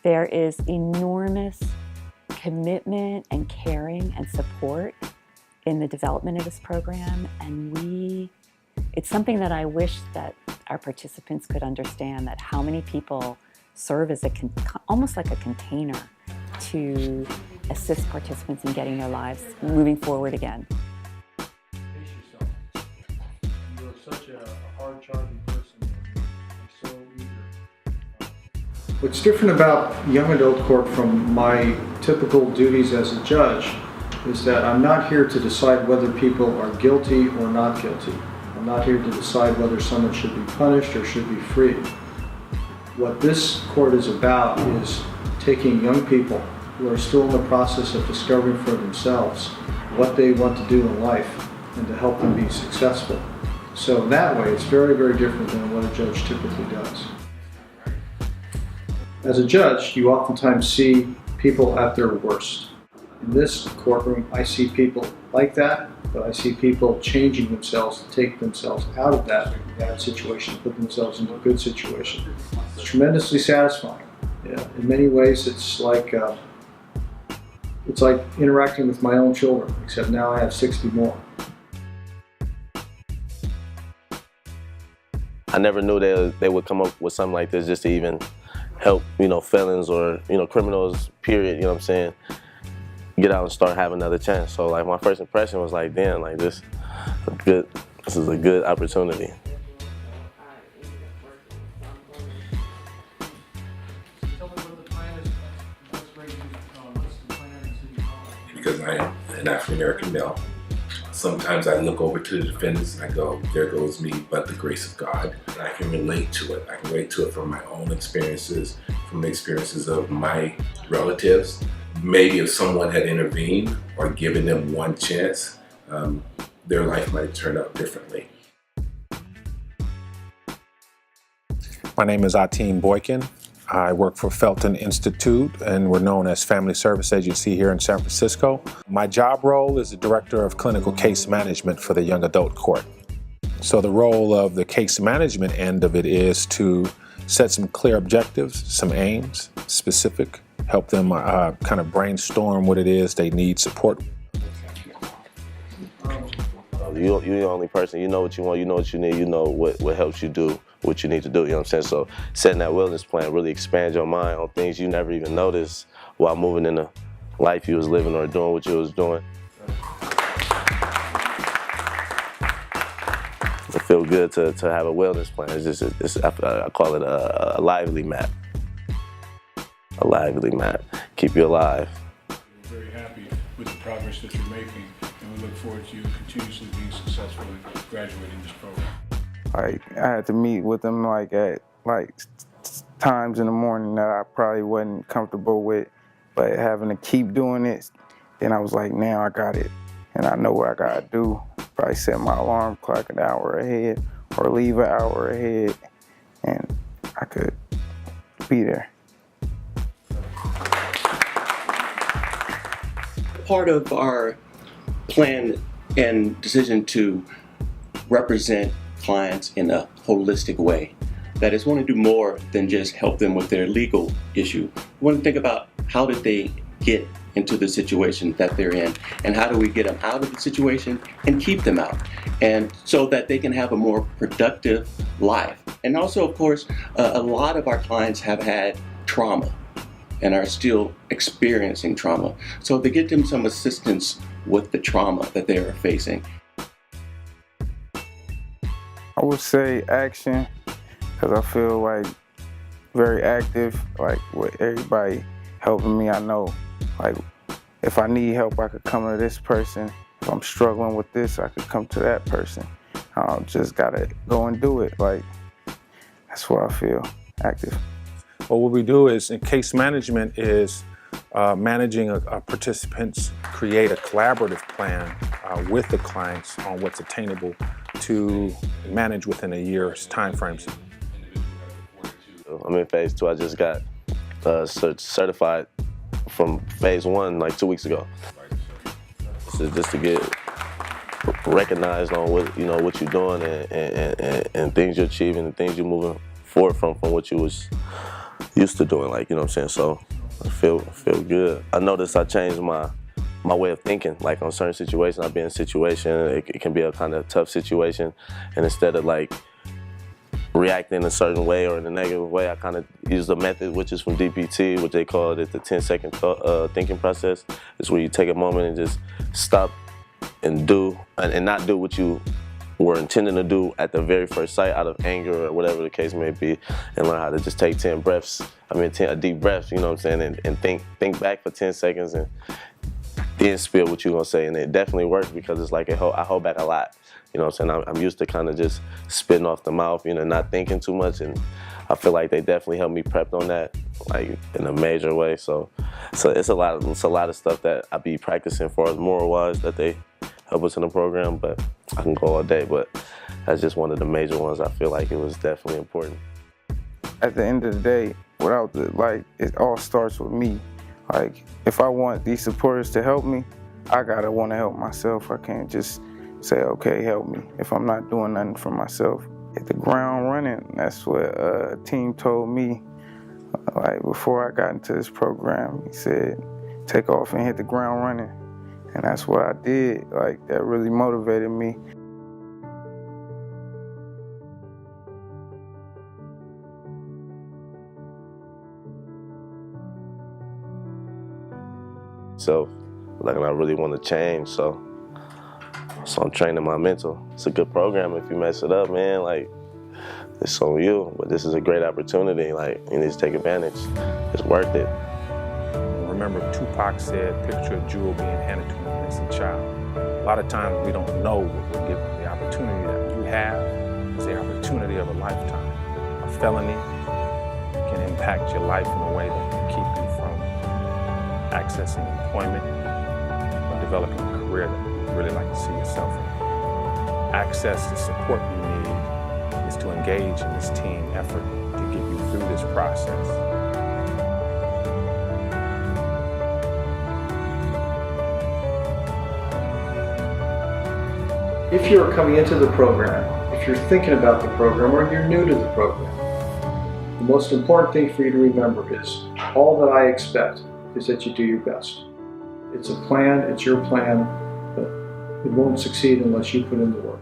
There is enormous commitment and caring and support in the development of this program, and it's something that I wish that our participants could understand, that how many people serve as almost like a container to assist participants in getting their lives moving forward again. You're such a hard-charging person. You're so eager. What's different about young adult court from my typical duties as a judge is that I'm not here to decide whether people are guilty or not guilty. I'm not here to decide whether someone should be punished or should be freed. What this court is about is taking young people who are still in the process of discovering for themselves what they want to do in life and to help them be successful. So in that way, it's very, very different than what a judge typically does. As a judge, you oftentimes see people at their worst. In this courtroom, I see people like that, but I see people changing themselves to take themselves out of that bad situation, put themselves into a good situation. It's tremendously satisfying. In many ways, it's like interacting with my own children, except now I have 60 more. I never knew they would come up with something like this just to even help, felons or, criminals, period, what I'm saying, get out and start having another chance. So like my first impression was like, damn, like this is a good opportunity. Because I am an African-American male, sometimes I look over to the defendants and I go, there goes me, but the grace of God. And I can relate to it. I can relate to it from my own experiences, from the experiences of my relatives. Maybe if someone had intervened or given them one chance, their life might turn out differently. My name is Ateem Boykin. I work for Felton Institute, and we're known as Family Service Agency here in San Francisco. My job role is the Director of Clinical Case Management for the Young Adult Court. So the role of the case management end of it is to set some clear objectives, some aims, specific, help them kind of brainstorm what it is they need support. You're the only person, you know what you want, you know what you need, you know what helps you do what you need to do, you know what I'm saying? So setting that wellness plan really expands your mind on things you never even noticed while moving in the life you was living or doing what you was doing. It feels good to have a wellness plan. I call it a lively map. A lively map. Keep you alive. We're very happy with the progress that you're making, and we look forward to you continuously being successful in graduating this program. I had to meet with them at times in the morning that I probably wasn't comfortable with, but having to keep doing it, then I was like, now I got it, and I know what I gotta do. Probably set my alarm clock an hour ahead or leave an hour ahead, and I could be there. Part of our plan and decision to represent clients in a holistic way, that is, want to do more than just help them with their legal issue. We want to think about how did they get into the situation that they're in, and how do we get them out of the situation and keep them out, and so that they can have a more productive life. And also, of course, a lot of our clients have had trauma and are still experiencing trauma. So to get them some assistance with the trauma that they are facing. I would say action, because I feel like very active, like with everybody helping me. I know, like, if I need help, I could come to this person. If I'm struggling with this, I could come to that person. Just gotta go and do it. Like, that's what I feel, active. Well, what we do is, in case management, is managing a participants, create a collaborative plan with the clients on what's attainable to manage within a year's time frames. I'm in phase 2. I just got certified from phase 1 like 2 weeks ago. So just to get recognized on what you're doing and things you're achieving and things you're moving forward from what you was used to doing, like, you know what I'm saying? So I feel good. I noticed I changed my way of thinking. Like, on certain situations, I've been in a situation, it can be a kind of tough situation, and instead of like reacting in a certain way or in a negative way, I kind of use the method, which is from DPT, what they call it the 10-second thinking process. It's where you take a moment and just stop and do, and not do what you were intending to do at the very first sight out of anger or whatever the case may be, and learn how to just take 10 deep breaths, you know what I'm saying, and think back for 10 seconds and then spill what you're gonna say. And it definitely works, because it's like I hold back a lot. You know what I'm saying? I'm used to kind of just spitting off the mouth, you know, not thinking too much, and I feel like they definitely helped me prep on that, like, in a major way. So it's a lot of stuff that I be practicing for as moral-wise that they help us in the program, but I can go all day, but that's just one of the major ones. I feel like it was definitely important. At the end of the day, it all starts with me. Like, if I want these supporters to help me, I gotta want to help myself. I can't just say, okay, help me, if I'm not doing nothing for myself. Hit the ground running. That's what a team told me, like, before I got into this program. He said, take off and hit the ground running. And that's what I did. Like, that really motivated me. So, like, I really want to change, so I'm training my mental. It's a good program. If you mess it up, man, like, it's on you. But this is a great opportunity. Like, you need to take advantage. It's worth it. Remember, Tupac said, picture a jewel being handed to an innocent child. A lot of times we don't know what we're given. The opportunity that you have is the opportunity of a lifetime. A felony can impact your life in a way that can keep you from accessing employment or developing a career that you really like to see yourself in. Access the support you need is to engage in this team effort to get you through this process. If you're coming into the program, if you're thinking about the program, or you're new to the program, the most important thing for you to remember is all that I expect is that you do your best. It's a plan, it's your plan, but it won't succeed unless you put in the work.